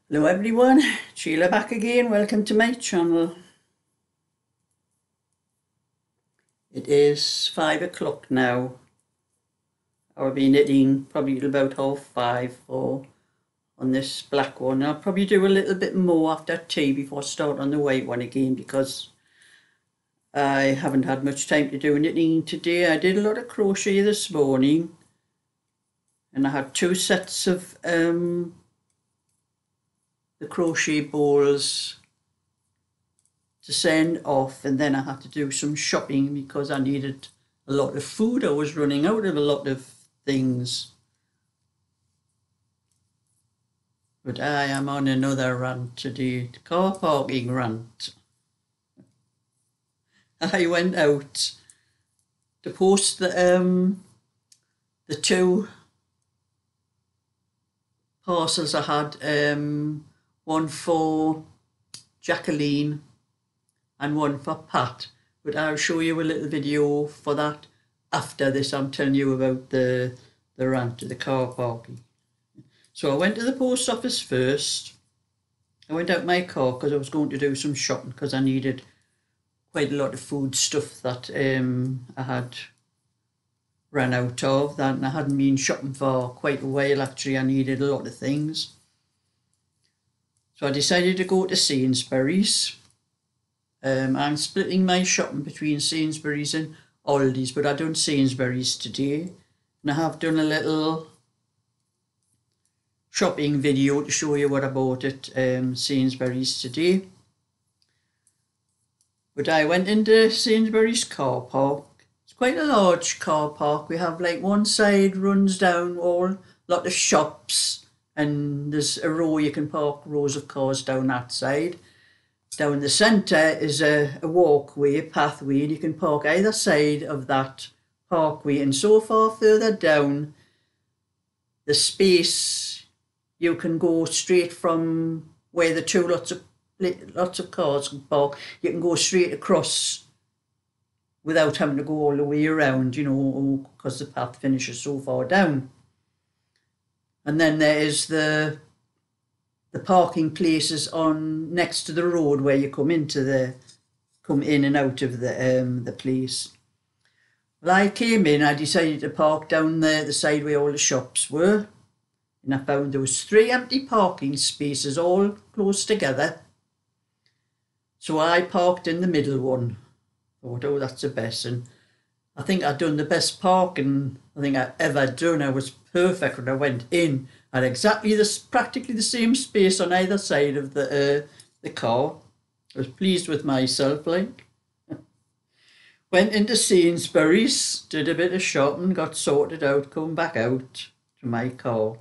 Hello everyone, Sheila back again. Welcome to my channel. It is 5 o'clock now. I'll be knitting probably till about 5:30 on this black one. I'll probably do a little bit more after tea before I start on the white one again, because I haven't had much time to do knitting today. I did a lot of crochet this morning and I had 2 sets of the crochet balls to send off, and then I had to do some shopping because I needed a lot of food. I was running out of a lot of things. But I am on another rant today, car parking rant. I went out to post the 2 parcels I had, one for Jacqueline and one for Pat, but I'll show you a little video for that after this. I'm telling you about the rant of the car parking. So I went to the post office first. I went out my car because I was going to do some shopping, because I needed quite a lot of food stuff that I had ran out of, that I hadn't been shopping for quite a while. Actually, I needed a lot of things. So I decided to go to Sainsbury's. I'm splitting my shopping between Sainsbury's and Aldi's, but I've done Sainsbury's today. And I have done a little shopping video to show you what I bought at Sainsbury's today. But I went into Sainsbury's car park. It's quite a large car park. We have like one side runs down a lot of shops, and there's a row, you can park rows of cars down that side. Down the centre is a walkway, a pathway, and you can park either side of that parkway. And so far further down the space, you can go straight from where the 2 lots of cars can park. You can go straight across without having to go all the way around, you know, because the path finishes so far down. And then there is the parking places on next to the road where you come in and out of the place. Well, I came in, I decided to park down the side where all the shops were, and I found there was 3 empty parking spaces all close together. So I parked in the middle one. Thought, oh, that's the best. And I think I'd done the best parking I think I've ever done. I was perfect when I went in. I had practically the same space on either side of the car. I was pleased with myself, like. Went into Sainsbury's, did a bit of shopping, got sorted out, come back out to my car.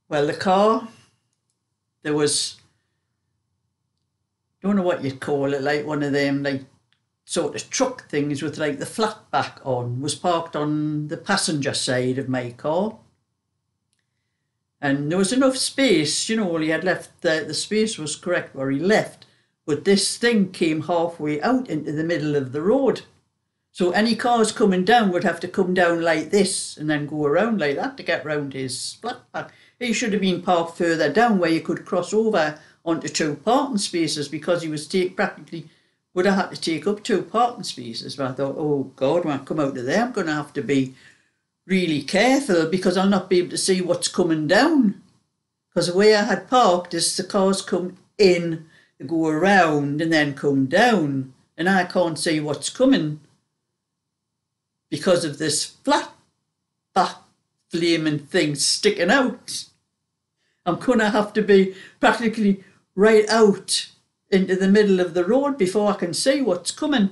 Well, the car, there was, don't know what you'd call it, like one of them, like, sort of truck things with like the flat back on, was parked on the passenger side of my car. And there was enough space, you know, all he had left, the space was correct where he left, but this thing came halfway out into the middle of the road. So any cars coming down would have to come down like this and then go around like that to get round his flat back. He should have been parked further down where you could cross over onto 2 parking spaces, because he was practically would have had to take up 2 parking spaces. But I thought, oh God, when I come out of there, I'm going to have to be really careful, because I'll not be able to see what's coming down. Because the way I had parked is the cars come in, they go around and then come down, and I can't see what's coming because of this flat back flaming thing sticking out. I'm going to have to be practically right out into the middle of the road before I can see what's coming.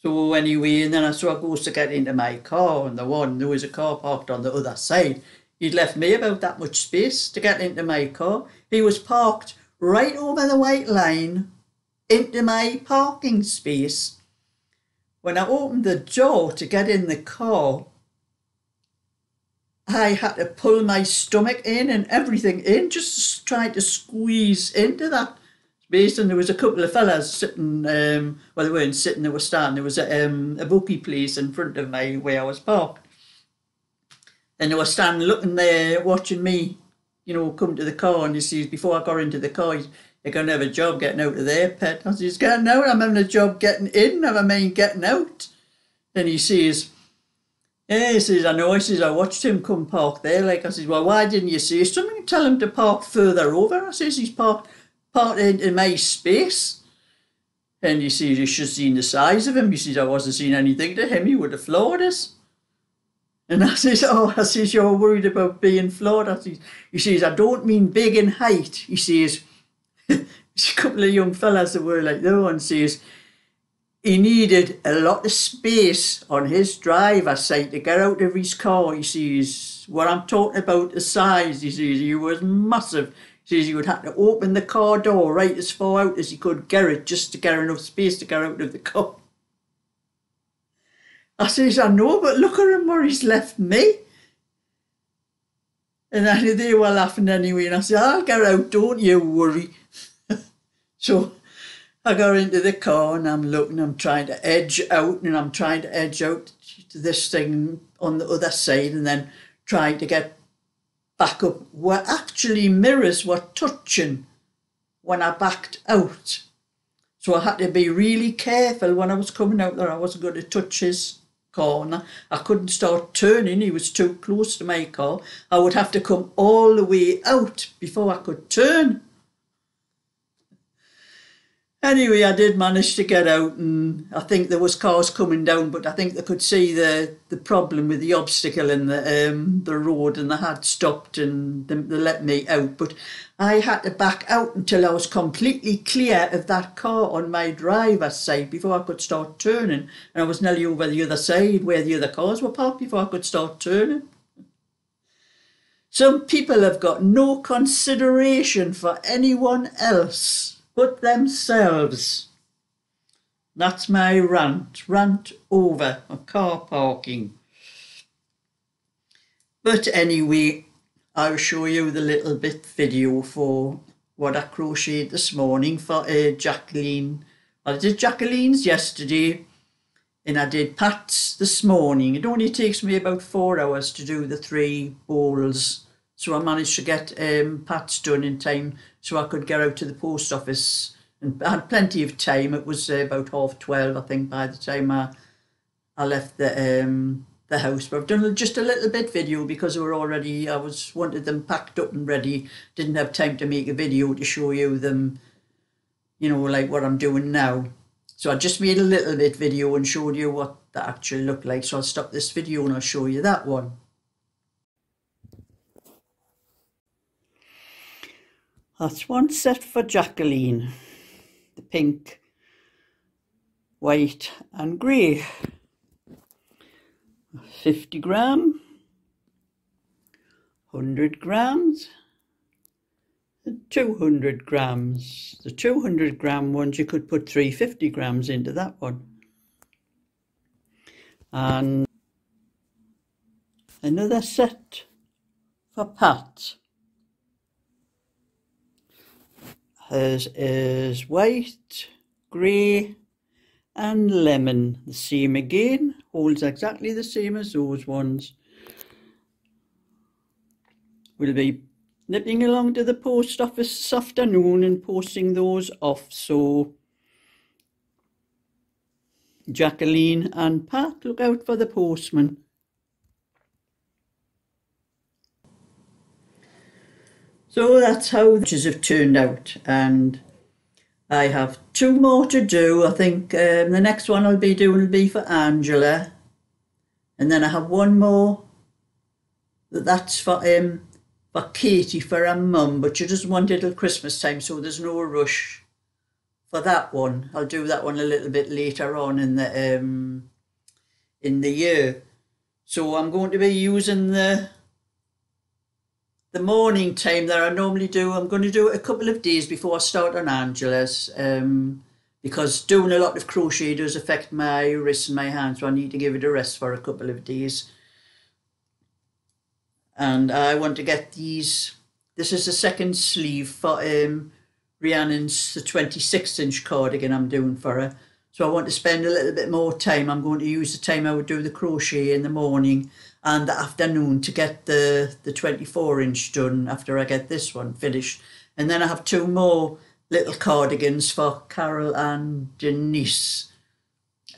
So anyway, and then I goes to get into my car, and there was a car parked on the other side. He'd left me about that much space to get into my car. He was parked right over the white line into my parking space. When I opened the door to get in the car, I had to pull my stomach in and everything in, just trying to squeeze into that space. And there was a couple of fellas sitting, well, they weren't sitting, they were standing. There was a bookie place in front of where I was parked. And they were standing looking there, watching me, come to the car. And he says, before I got into the car, "You're going to have a job getting out of there, pet." I says, "Getting out? I'm having a job getting in, never mind getting out." And he says, "Yeah," he says, "I know." He says, "I watched him come park there." Like, I says, "Well, why didn't you say something? Tell him to park further over." I says, "He's parked into my space." And he says, "You should have seen the size of him." He says, "I wasn't seeing anything to him. He would have floored us." And I says, "Oh," I says, "you're worried about being floored." He says, "I don't mean big in height." He says, there's a couple of young fellas that were like that one, says, he needed a lot of space on his driver's side to get out of his car. He says, what I'm talking about the size, he says, he was massive. He says he would have to open the car door right as far out as he could get it just to get enough space to get out of the car. I says, "I know, but look at him where he's left me." And then they were laughing anyway. And I said, "I'll get out, don't you worry." So I got into the car and I'm looking, I'm trying to edge out to this thing on the other side and then trying to get back up. Where actually mirrors were touching when I backed out. So I had to be really careful when I was coming out there. I wasn't going to touch his corner. I couldn't start turning. He was too close to my car. I would have to come all the way out before I could turn. Anyway, I did manage to get out, and I think there was cars coming down, but I think they could see the problem with the obstacle in the road, and they had stopped and they let me out. But I had to back out until I was completely clear of that car on my driver's side before I could start turning. And I was nearly over the other side where the other cars were parked before I could start turning. Some people have got no consideration for anyone else but themselves. That's my rant. Rant over on car parking. But anyway, I'll show you the little bit video for what I crocheted this morning for Jacqueline. I did Jacqueline's yesterday and I did Pat's this morning. It only takes me about 4 hours to do the 3 bowls. So I managed to get Pat's done in time so I could get out to the post office. And I had plenty of time. It was about 12:30, I think, by the time I left the house. But I've done just a little bit video because I wanted them packed up and ready. Didn't have time to make a video to show you them, like what I'm doing now. So I just made a little bit video and showed you what that actually looked like. So I'll stop this video and I'll show you that one. That's one set for Jacqueline, the pink, white and grey. 50 gram, 100 grams and 200 grams. The 200 gram ones, you could put 350 grams into that one. And another set for Pat. Hers is white, grey and lemon. The same again, holds exactly the same as those ones. We'll be nipping along to the post office this afternoon and posting those off. So Jacqueline and Pat, look out for the postman. So that's how the pictures have turned out, and I have 2 more to do. I think the next one I'll be doing will be for Angela, and then I have 1 more that's for Katie, for her mum, but she doesn't want it till Christmas time, so there's no rush for that one. I'll do that one a little bit later on in the year. So I'm going to be using the morning time that I normally do. I'm going to do it a couple of days before I start on Angela's, because doing a lot of crochet does affect my wrists and my hands, so I need to give it a rest for a couple of days. And I want to get these. This is the second sleeve for Rhiannon's, the 26-inch cardigan I'm doing for her. So I want to spend a little bit more time. I'm going to use the time I would do the crochet in the morning and the afternoon to get the 24-inch done after I get this one finished. And then I have 2 more little cardigans for Carol and Denise.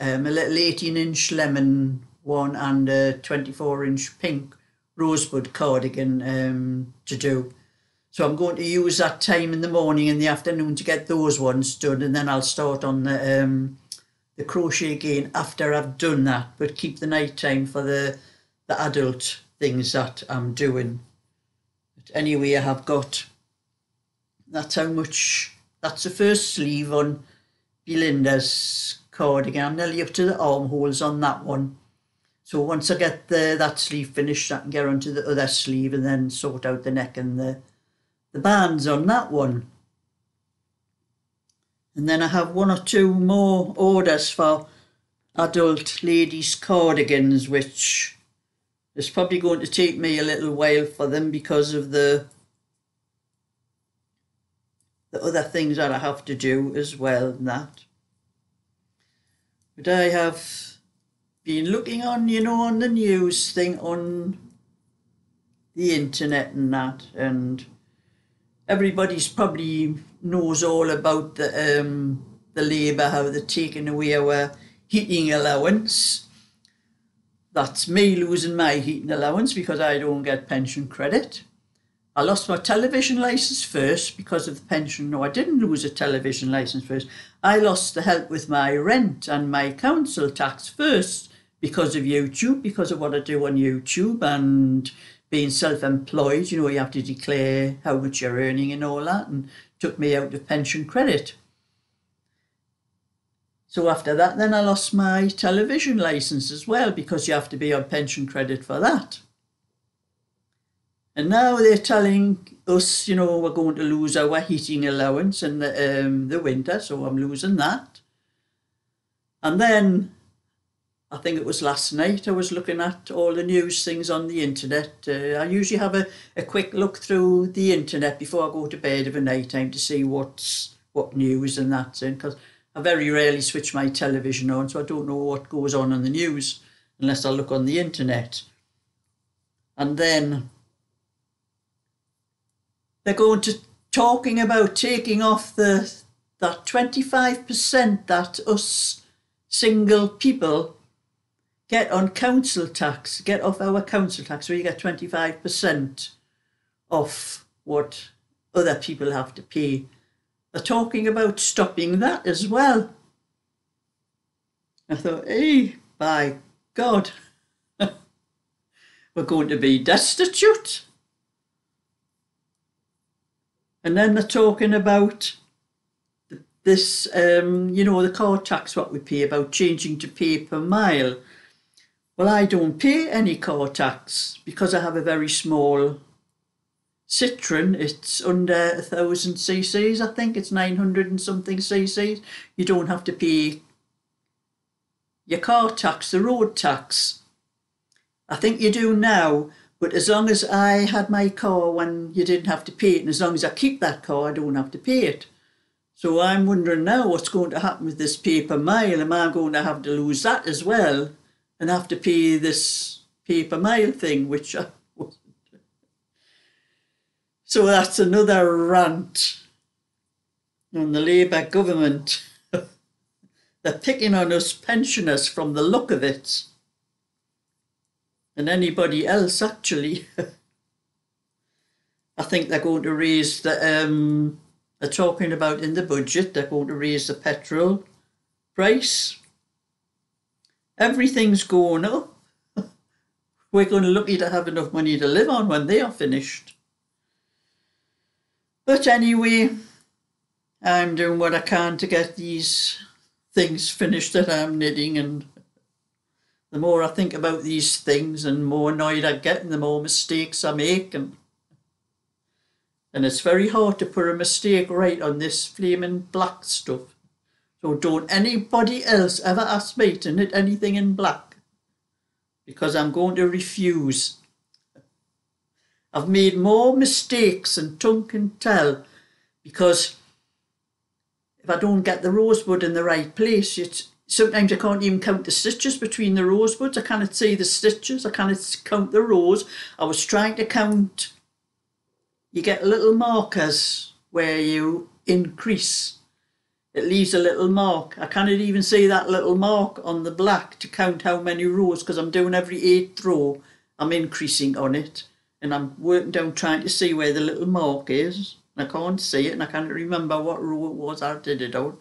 A little 18-inch lemon one and a 24-inch pink rosebud cardigan to do. So I'm going to use that time in the morning and the afternoon to get those ones done, and then I'll start on the crochet again after I've done that, but keep the night time for the adult things that I'm doing. But anyway, I have got, that's how much, that's the first sleeve on Belinda's cardigan. I'm nearly up to the armholes on that one. So once I get that sleeve finished, I can get onto the other sleeve and then sort out the neck and the bands on that one. And then I have 1 or 2 more orders for adult ladies cardigans, which is probably going to take me a little while for them because of the other things that I have to do as well and that. But I have been looking on, on the news thing on the internet and that, and everybody's probably knows all about the Labour, how they're taking away our heating allowance. That's me losing my heating allowance because I don't get pension credit. I lost my television licence first because of the pension. No, I didn't lose a television licence first. I lost the help with my rent and my council tax first because of YouTube, because of what I do on YouTube and being self-employed. You have to declare how much you're earning and all that, and took me out of pension credit. So after that, then I lost my television licence as well because you have to be on pension credit for that. And now they're telling us, we're going to lose our heating allowance in the winter, so I'm losing that. And then, I think it was last night, I was looking at all the news things on the internet. I usually have a quick look through the internet before I go to bed of a night time to see what news and that's in, because I very rarely switch my television on, so I don't know what goes on in the news unless I look on the internet. And then they're going to talking about taking off that 25% that us single people get on council tax, get off our council tax, where you get 25% off what other people have to pay. They're talking about stopping that as well. I thought, hey, by God, we're going to be destitute. And then they're talking about this, the car tax, what we pay, about changing to pay per mile. Well, I don't pay any car tax because I have a very small Citroen. It's under 1,000 cc's, I think. It's 900 and something cc's. You don't have to pay your car tax, the road tax. I think you do now, but as long as I had my car when you didn't have to pay it, and as long as I keep that car, I don't have to pay it. So I'm wondering now what's going to happen with this pay per mile. Am I going to have to lose that as well and have to pay this pay per mile thing, which I wasn't. So that's another rant on the Labour government. They're picking on us pensioners from the look of it. And anybody else, actually. I think they're going to raise the, they're talking about in the budget, they're going to raise the petrol price. Everything's going up. We're going to lucky to have enough money to live on when they are finished. But anyway, I'm doing what I can to get these things finished that I'm knitting, and the more I think about these things and more annoyed I get and the more mistakes I make, and it's very hard to put a mistake right on this flaming black stuff. So don't anybody else ever ask me to knit anything in black, because I'm going to refuse. I've made more mistakes than tongue can tell, because if I don't get the rosebud in the right place, sometimes I can't even count the stitches between the rosebuds. I cannot see the stitches. I cannot count the rows. I was trying to count. You get little markers where you increase. It leaves a little mark. I cannot even see that little mark on the black to count how many rows, because I'm doing every 8th row. I'm increasing on it, and I'm working down trying to see where the little mark is. I can't see it, and I can't remember what row it was I did it on.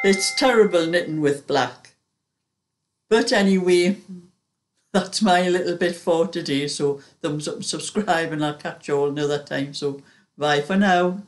It's terrible knitting with black. But anyway, that's my little bit for today. So thumbs up and subscribe, and I'll catch you all another time. So bye for now.